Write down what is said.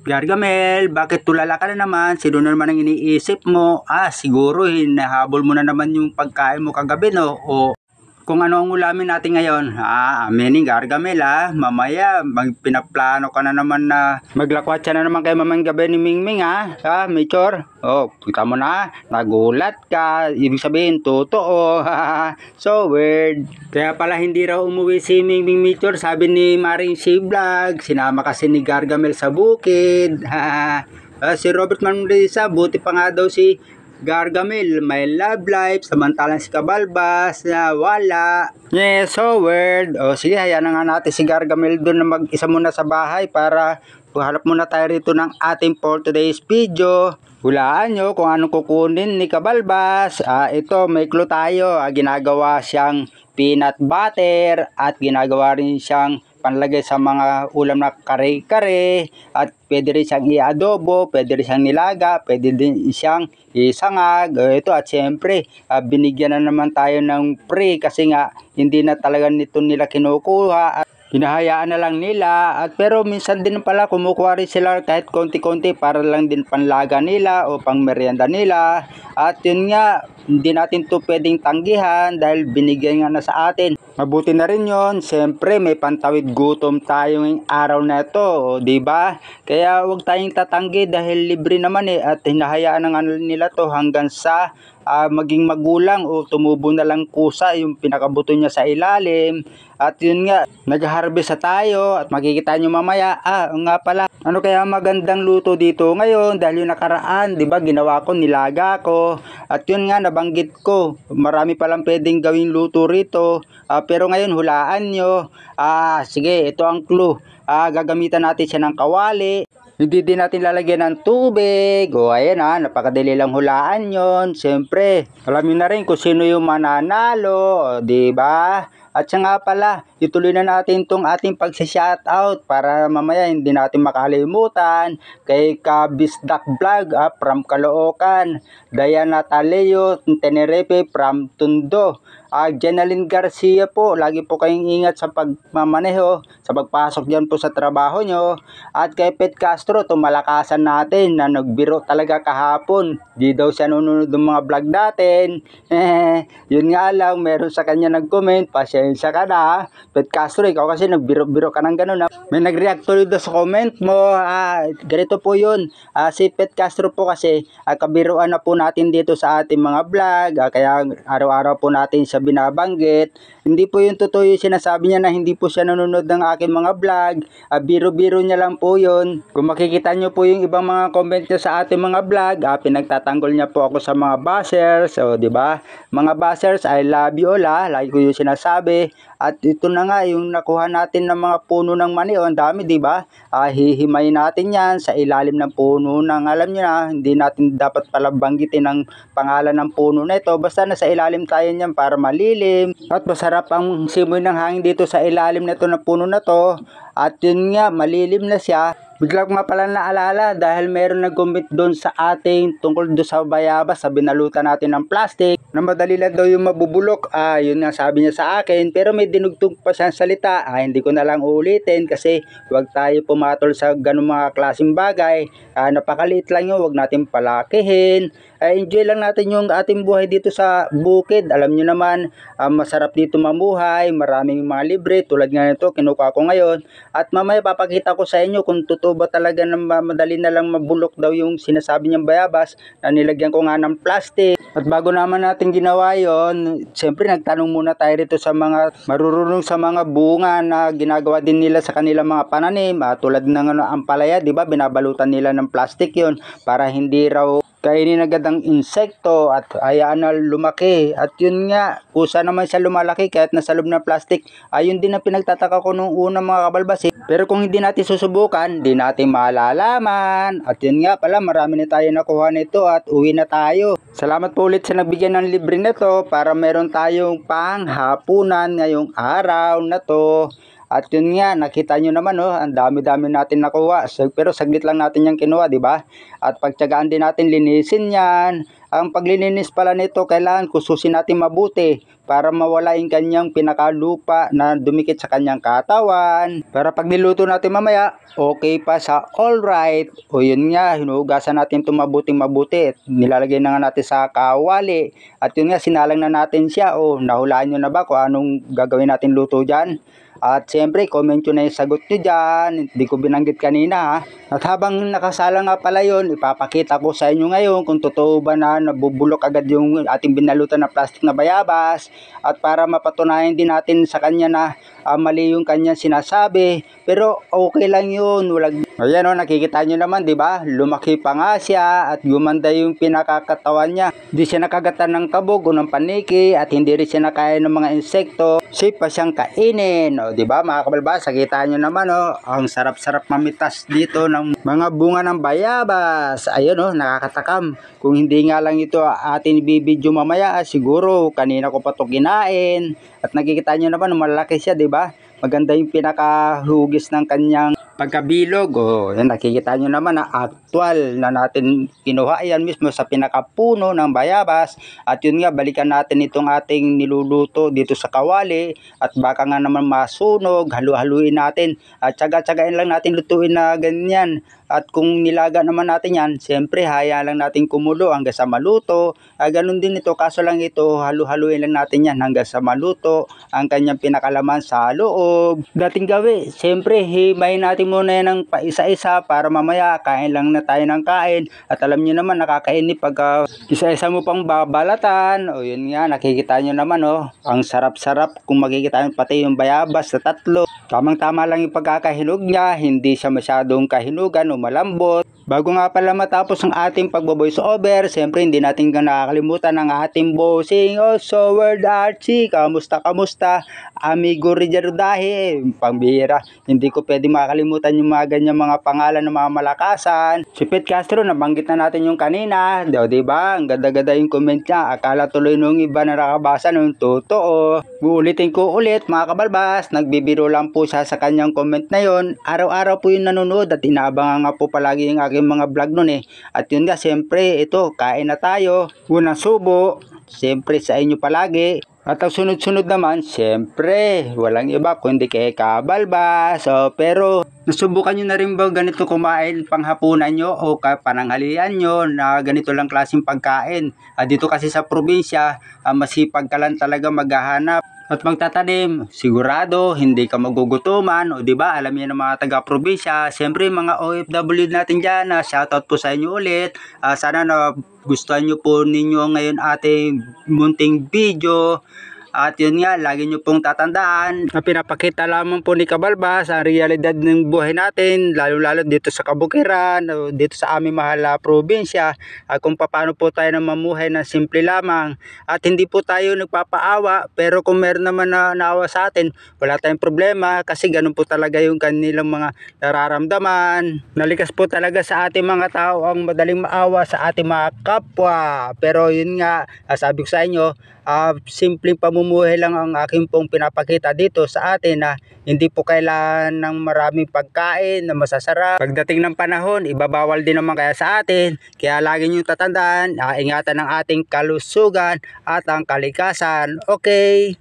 Gargamel, bakit tulala ka na naman? Sino na naman ang iniisip mo? Siguro hinahabol mo na naman yung pagkain mo kagabi, no? O kung ano ang ulamin natin ngayon. Amening Gargamel, mamaya pinaplano ka na naman na maglakwatsa na naman kay mamang gabi ni Mingming, Michor? Kita mo na, nagulat ka. Ibig sabihin, totoo. So weird. Kaya pala hindi raw umuwi si Mingming, Michor, sabi ni Maring si Vlog. Sinama kasi ni Gargamel sa bukid. Si Robert Manrisa, buti pa nga daw si Gargamel may love life, samantalang si Kabalbas wala. So weird. Sige, hayaan na nga natin si Gargamel doon na mag-isa muna sa bahay para hanap muna tayo rito ng ating for today's video. Hulaan nyo kung anong kukunin ni Kabalbas. Ito, may clue tayo. Ginagawa siyang peanut butter at ginagawa rin siyang panlagay sa mga ulam na kare-kare, at pwede rin siyang i-adobo, pwede rin siyang nilaga, pwede din siyang isangag. Ito, at syempre binigyan na naman tayo ng free kasi nga hindi na talaga nito nila kinukuha at hinahayaan na lang nila. Pero minsan din pala kumukuha rin sila kahit konti-konti para lang din panlaga nila o pang merienda nila. At yun nga, hindi natin to pwedeng tanggihan dahil binigyan nga na sa atin. Mabuti na rin yon. Siyempre may pantawid gutom tayo ngayong araw na ito, di ba? Kaya huwag tayong tatanggi dahil libre naman at hinahayaan na nga nila to hanggang sa maging magulang o tumubo na lang kusa yung pinakabuto niya sa ilalim. At yun nga, nag-harvest na tayo at makikita nyo mamaya. Nga pala, ano kaya magandang luto dito ngayon dahil yung nakaraan, di ba, ginawa ko, nilaga ko. At yun nga, nabanggit ko, marami palang pwedeng gawing luto rito. Pero ngayon, hulaan nyo. Sige, ito ang clue. Gagamitan natin siya ng kawali. Hindi din natin lalagyan ng tubig. Ayan napakadali lang hulaan yon. Siyempre, alamin na rin kung sino yung mananalo, di ba? At siya nga pala, ituloy na natin itong ating pag-shoutout para mamaya hindi natin makalimutan kay Kabisdak Vlog from Caloocan, Diana Taleo Tenerife from Tondo, Jenaline Garcia po, lagi po kayong ingat sa pagmamaneho, sa pagpasok dyan po sa trabaho nyo. At kay Pet Castro, tumalakasan natin na nagbiro talaga kahapon, di daw siya nununod ng mga vlog natin. Yun nga lang, meron sa kanya nag-comment, pasensya ka na Pet Castro, ikaw kasi nagbiro-biro ka ng ganun. May nag-react tuloy sa comment mo. Ganito po yun, si Pet Castro po kasi kabiruan na po natin dito sa ating mga vlog, kaya araw-araw po natin siya binabanggit. Hindi po yung totoo yung sinasabi niya na hindi po siya nanonood ng aking mga vlog. Biro-biro niya lang po yun. Kung makikita nyo po yung ibang mga comment niya sa ating mga vlog, pinagtatanggol niya po ako sa mga bashers. Di ba? Mga bashers, I love you all. Lagi ko yung sinasabi. At ito na nga yung nakuha natin ng mga puno ng mani. Ang dami, di ba? Hihimayin natin yan sa ilalim ng puno ng, alam niyo na, hindi natin dapat pala banggitin ang pangalan ng puno na ito. Basta nasa ilalim tayo niyan para malilim. At masarap ang simoy ng hangin dito sa ilalim na ito ng puno na to. At yun nga, malilim na siya. Bigla ko nga pala naalala dahil meron nag-comment doon sa ating tungkol doon sa bayabas, sa binalutan natin ng plastic na madali lang daw yung mabubulok. Yun nga sabi niya sa akin, pero may dinugtong pa siyang salita. Hindi ko na lang uulitin kasi wag tayo pumatol sa ganung mga klaseng bagay. Napakaliit lang yun, wag natin palakihin. Enjoy lang natin yung ating buhay dito sa bukid. Alam nyo naman, masarap dito mamuhay, maraming mga libre tulad nga nito, kinukuha ko ngayon. At mamaya papakita ko sa inyo kung totoo ba talaga na madali na lang mabulok daw yung sinasabi niyang bayabas na nilagyan ko nga ng plastic. At bago naman natin ginawa yon, siyempre nagtanong muna tayo rito sa mga marurunong sa mga bunga na ginagawa din nila sa kanilang mga pananim. Tulad ng ampalaya, di ba, binabalutan nila ng plastic yon para hindi raw kainin agad ang insekto at hayaan na lumaki. At yun nga, kusa naman siya lumalaki kahit nasa loob ng plastic. Ayun din ang pinagtataka ko nung una, mga kabalbas. Pero kung hindi natin susubukan, di natin malalaman. At yun nga pala, marami na tayo nakuha nito at uwi na tayo. Salamat po ulit sa nagbigyan ng libre nito para meron tayong panghapunan ngayong araw na to. At yun nga, nakita nyo naman, ang dami-dami natin nakuha. Pero saglit lang natin yung kinuha, di ba? At pagtiyagaan din natin linisin yan. Ang paglilinis pala nito, kailangan kususin natin mabuti para mawala yung kanyang pinakalupa na dumikit sa kanyang katawan. Para pag niluto natin mamaya, okay pa sa alright. O yun nga, hinugasan natin ito mabuting-mabuti. Nilalagay na nga natin sa kawali. At yun nga, sinalang na natin siya. O, nahulaan nyo na ba kung anong gagawin natin luto dyan? At siyempre, comment nyo na yung sagot nyo dyan. Hindi ko binanggit kanina ha. At habang nakasala nga pala yun, ipapakita ko sa inyo ngayon kung totoo ba na nabubulok agad yung ating binalutan na plastic na bayabas. At para mapatunayan din natin sa kanya na mali yung kanyang sinasabi. Pero okay lang yun. Ayan o, nakikita nyo naman, di ba? Lumaki pa nga siya at gumanda yung pinakakatawan niya. Hindi siya nakagatan ng kabog o ng paniki at hindi rin siya nakain ng mga insekto. Safe pa siyang kainin. O, di ba mga kabalbas? Nakita nyo naman o, ang sarap-sarap mamitas dito ng mga bunga ng bayabas. Ayun o, nakakatakam. Kung hindi nga lang ito atin ibibidyo mamaya, siguro kanina ko pa ito kinain. At nakikita nyo naman, malaki siya, di ba? Maganda yung pinakahugis ng kanyang pagkabilog. O, yan, nakikita nyo naman na actual na natin kinuha yan mismo sa pinakapuno ng bayabas. At yun nga, balikan natin itong ating niluluto dito sa kawali. At baka nga naman masunog, halu-haluin natin. At tsaga-tsagain lang natin lutuin na ganyan. At kung nilaga naman natin yan, siyempre haya lang natin kumulo hanggang sa maluto. Ganun din ito, kaso lang ito, halu-haluin lang natin yan hanggang sa maluto ang kanyang pinakalaman sa loob. Dating gawi, siyempre himay natin muna yan ng paisa-isa para mamaya kain lang na tayo ng kain. At alam nyo naman, nakakainip pag isa-isa mo pang babalatan. O yun nga, nakikita nyo naman ang sarap-sarap kung makikita nyo pati yung bayabas sa tatlo. Tamang-tama lang yung pagkakahinog niya, hindi siya masyadong kahinugan o malambot. Bago nga pala matapos ang ating pagbo-voice over, siyempre hindi natin nakakalimutan ang ating bossing. So Word Archie, kamusta? Amigo Rijarudahe, pambihira. Hindi ko pwede makakalimutan yung mga ganyan mga pangalan ng mga malakasan. Si Pete Castro, nabanggit na natin yung kanina. Diba? Ang ganda-ganda yung comment niya. Akala tuloy nung iba na nakabasa nung totoo. Uulitin ko ulit mga kabalbas, nagbibiro lang po siya sa kanyang comment na yon. Araw-araw po yung nanonood at inaabangan nga po palagi yung aking mga vlog nun eh. At yun nga, siyempre ito, kain na tayo. Unang subo, siyempre sa inyo palagi. At ang sunod-sunod naman, siyempre, walang iba kundi kay Kabalbas. Pero nasubukan nyo na rin ba ganito kumain panghapunan nyo o pananghalian nyo na ganito lang klaseng pagkain? Dito kasi sa probinsya, masipag ka lang talaga maghahanap at magtatanim, sigurado hindi ka magugutuman. O di ba, alam niyo ng mga taga-probinsya, siyempre mga OFW natin diyan, shoutout po sa inyo ulit. Sana na gustuhan niyo po ninyo ngayon ating munting video. At yun nga, lagi nyo pong tatandaan na pinapakita lamang po ni Kabalbas ang realidad ng buhay natin, lalo-lalo dito sa Kabukiran, dito sa aming mahal na probinsya, kung paano po tayo na mamuhay na simple lamang. At hindi po tayo nagpapaawa, pero kung meron naman na naawa sa atin, wala tayong problema kasi ganun po talaga yung kanilang mga nararamdaman. Nalikas po talaga sa ating mga tao ang madaling maawa sa ating mga kapwa. Pero yun nga, sabi ko sa inyo, simpleng pamumuhay lang ang aking pong pinapakita dito sa atin na hindi po kailangan ng maraming pagkain na masasarap. Pagdating ng panahon, ibabawal din naman kaya sa atin. Kaya lagi nyo tatandaan, ingatan ang ating kalusugan at ang kalikasan. Okay?